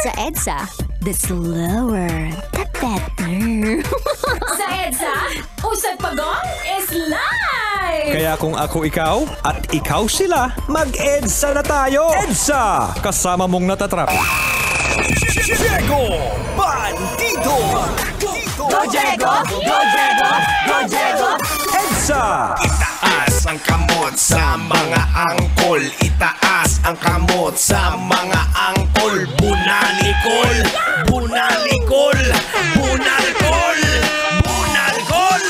Sa EDSA, the slower, the better. Sa EDSA, Usag Pagong is live! Kaya kung ako ikaw at ikaw sila, mag-EDSA na tayo! EDSA! Kasama mong natatrap. Diego Bandito! Go Diego! Go Diego! Go Diego! EDSA! Itaas ang kamot sa mga angkol. Itaas ang kamot sa mga angkol. Bunalikol! Bunalikol! Bunalkol! Bunalkol!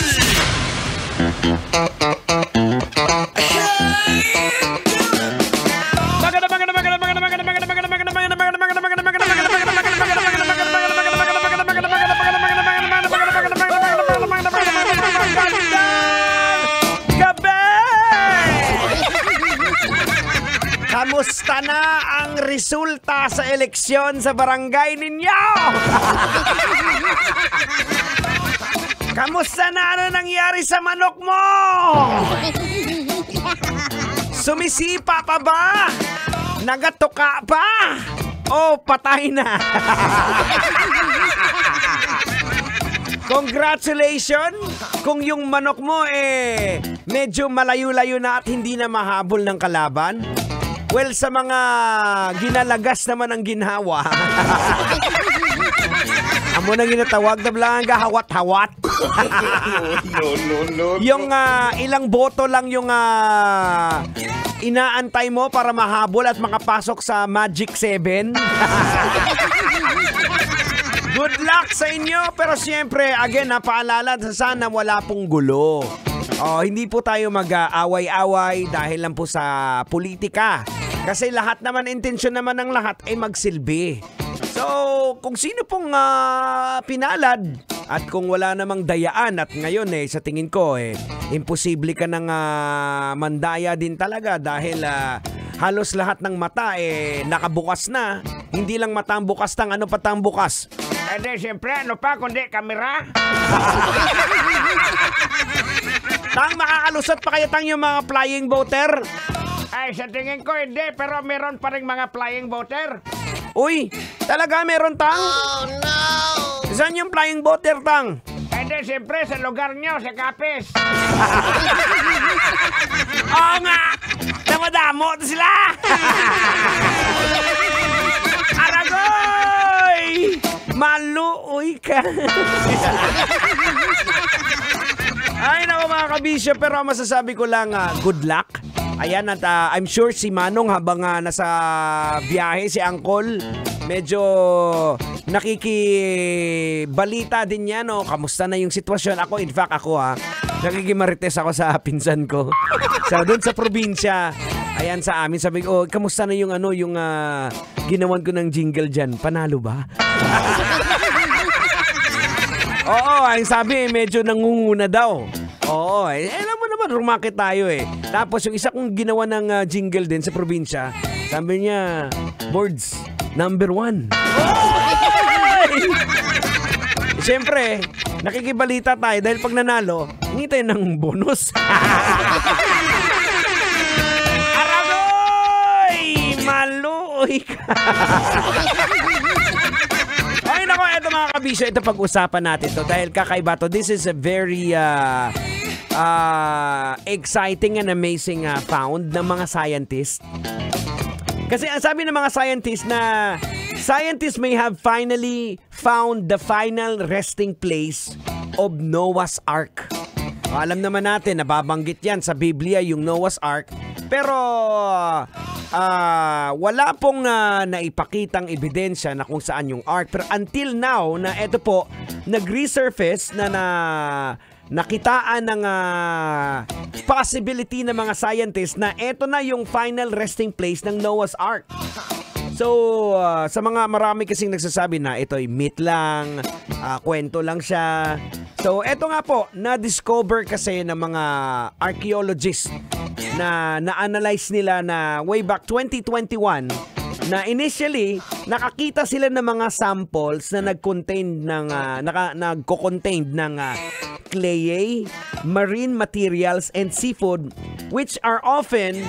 Kamusta na ang resulta sa eleksyon sa barangay ninyo? Kamusta na ano nangyari sa manok mo? Sumisipa pa ba? Nagatuka pa? O patay na? Congratulations! Kung yung manok mo medyo malayo-layo na at hindi na mahabol ng kalaban. Well, sa mga ginalagas naman ang ginhawa. Amo nang ginatawag na blang hawat-hawat. No. Yung ilang boto lang yung inaantay mo para mahabol at makapasok sa Magic 7. Good luck sa inyo. Pero siyempre, again, paalala, sana wala pong gulo. Hindi po tayo mag-away-away dahil lang po sa politika. Kasi lahat naman, intensyon naman ng lahat ay magsilbi. So, kung sino pong pinalad at kung wala namang dayaan at ngayon sa tingin ko imposible ka nang mandaya din talaga dahil halos lahat ng mata nakabukas na. Hindi lang mata ang bukas, ano pa tang bukas? Siyempre, ano pa kundi kamera? Tang makakalusot pa kaya tang yung mga flying boater? Ay, sa tingin ko hindi, pero meron pa rin mga flying boater. Uy, talaga meron tang? Oh no! Saan yung flying boater tang? Hindi, siyempre sa lugar nyo, sa Kapis. Oo nga! Namadamo sila! Aragoy! Maluoy ka! Ay, naku mga kabisyo, pero masasabi ko lang, good luck. Ayan, at I'm sure si Manong habang nasa biyahe, si Angkol, medyo nakikibalita din yan, kamusta na yung sitwasyon. Ako, in fact, nakikimarites ako sa pinsan ko. So, doon sa probinsya, ayan sa amin, sabi ko, kamusta na yung yung ginawan ko ng jingle dyan, panalo ba? Oo, ang sabi, medyo nangunguna daw. Oo, alam mo naman, rumakit tayo Tapos yung isa kong ginawa ng jingle din sa probinsya, sabi niya, boards, number 1. Siyempre, nakikibalita tayo dahil pag nanalo, hingi tayo ng bonus. Aragoy! Maluoy ka! Ay, nako, eto mga kabisyo, ito pag-usapan natin to dahil kakaiba to. This is a very exciting and amazing found ng mga scientists. Kasi ang sabi ng mga scientists na scientists may have finally found the final resting place of Noah's Ark. Alam naman natin, nababanggit yan sa Biblia, yung Noah's Ark. Pero wala pong naipakitang ebidensya na kung saan yung Ark. Pero until now, na eto po, nag-resurface na nakitaan ng possibility ng mga scientists na eto na yung final resting place ng Noah's Ark. So, sa mga marami kasing nagsasabi na ito ay myth lang, kwento lang siya. So, eto nga po, na-discover kasi ng mga archaeologists na na-analyze nila na way back 2021 na initially, nakakita sila ng mga samples na nag-contain ng, nagko-contain ng clay, marine materials, and seafood which are often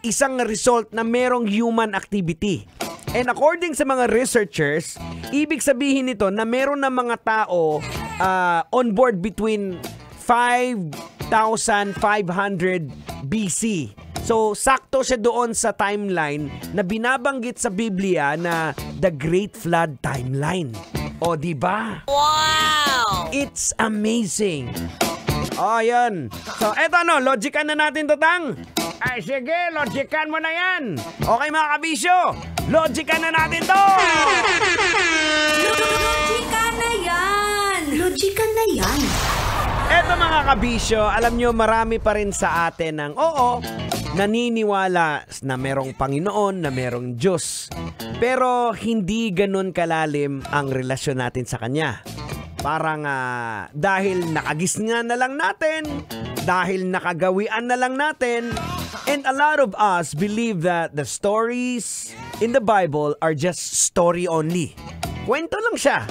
isang result na merong human activity. And according sa mga researchers, ibig sabihin nito na meron na mga tao on board between 5,500 BC. So, sakto siya doon sa timeline na binabanggit sa Biblia na the Great Flood timeline. O, di ba? Wow! It's amazing. O, yan. So, eto logican na natin to, Tang. Ay, sige, logican mo na yan. Okay, mga kabisyo, logican na natin to. Logican na yan! Logican na yan! Eto mga kabisyo, alam nyo marami pa rin sa atin ng naniniwala na merong Panginoon, na merong Diyos. Pero hindi ganun kalalim ang relasyon natin sa Kanya. Parang dahil nakagisnan na lang natin, dahil nakagawian na lang natin, and a lot of us believe that the stories in the Bible are just story only. Kwento lang siya.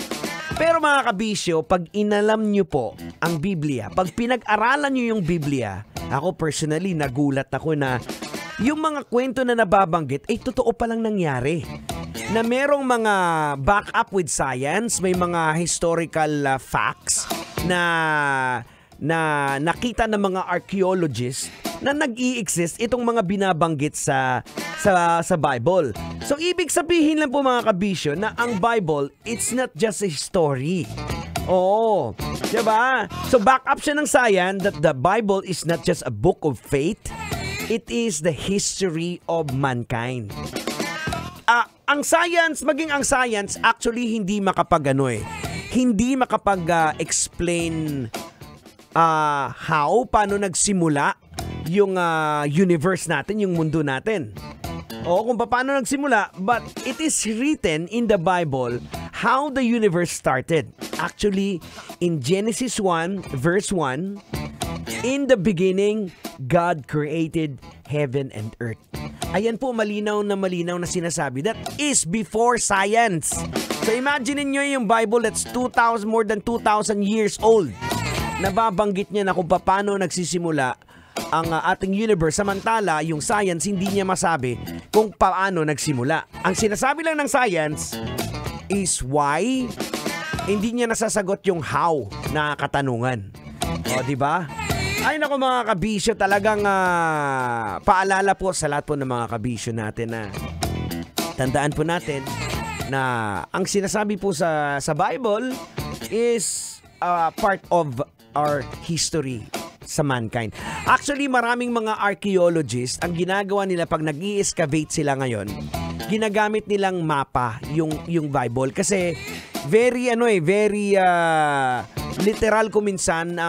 Pero mga kabisyo, pag inalam nyo po ang Biblia, pag pinag-aralan nyo yung Biblia, ako personally nagulat ako na yung mga kwento na nababanggit ay totoo palang nangyari. Na merong mga back-up with science, may mga historical facts na nakita ng mga archaeologists na nag-i-exist itong mga binabanggit sa Bible. So, ibig sabihin lang po mga kabisyo na ang Bible, it's not just a story. Oo. Diba? So, back up siya ng science that the Bible is not just a book of faith. It is the history of mankind. Ang science, maging ang science, actually hindi hindi makapag-explain paano nagsimula yung universe natin, yung mundo natin. O kung paano nagsimula, but it is written in the Bible how the universe started. Actually, in Genesis 1, verse 1, in the beginning, God created heaven and earth. Ayan po, malinaw na sinasabi. That is before science. So imagine niyo yung Bible that's more than 2,000 years old. Nababanggit niya na kung paano nagsisimula ang ating universe. Samantala, yung science hindi niya masabi kung paano nagsimula. Ang sinasabi lang ng science is why. Hindi niya nasasagot yung how na katanungan. O, di ba? Ay nako mga kabisyo, talagang paalala po sa lahat po ng mga kabisyo natin na tandaan po natin na ang sinasabi po sa Bible is part of our history sa mankind. Actually, maraming mga archaeologists, ang ginagawa nila pag nag-i-excavate sila ngayon, ginagamit nilang mapa yung Bible kasi very literal ko minsan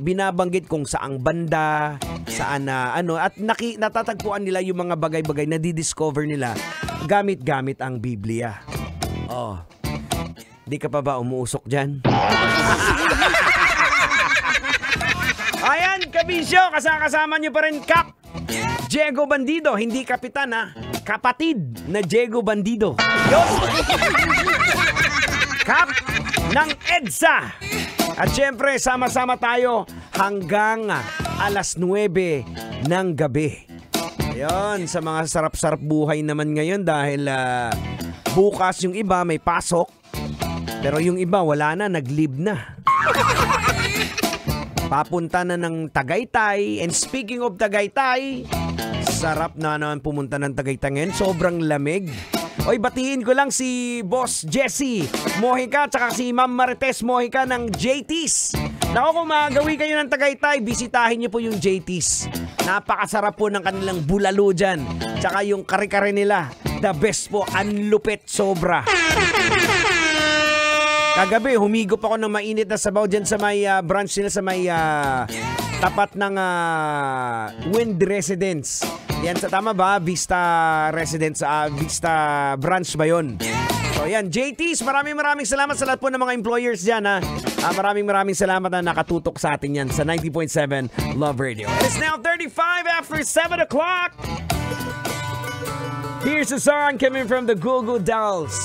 binabanggit kung saang banda, saan at natatagpuan nila yung mga bagay-bagay na di-discover nila gamit-gamit ang Biblia. Oh. Di ka pa ba umuusok dyan? Ayan, kabisyo, kasama nyo pa rin Kap Diego Bandido, hindi kapitan kapatid na Diego Bandido. Yun! Kap ng EDSA. At syempre, sama-sama tayo hanggang alas 9 ng gabi. Ayun, sa mga sarap-sarap buhay naman ngayon dahil bukas yung iba may pasok. Pero yung iba wala na, nag-leave na. Papunta na ng Tagaytay. And speaking of Tagaytay, sarap na naman pumunta ng Tagaytay ngayon. Sobrang lamig. Oy, batiin ko lang si Boss Jesse Mojica tsaka si Ma'am Marites Mojica ng JT's. Naku, kung magawi kayo ng Tagaytay, bisitahin niyo po yung JT's. Napakasarap po ng kanilang bulalo dyan. Tsaka yung kare-kare nila. The best po, anlupit sobra. Kagabi, humigop ako ng mainit na sabaw dyan sa may branch nila sa may tapat ng Wind Residence. Yan, sa tama ba? Vista Residence, Vista Branch ba yun? So yan, JT's, maraming salamat sa lahat po ng mga employers dyan. Maraming salamat na nakatutok sa atin yan sa 90.7 Love Radio. It is now 35 after 7 o'clock. Here's a song coming from the Goo Goo Dolls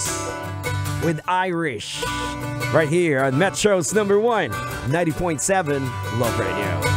with Irish. Right here on Metro's number 1, 90.7 Love Radio.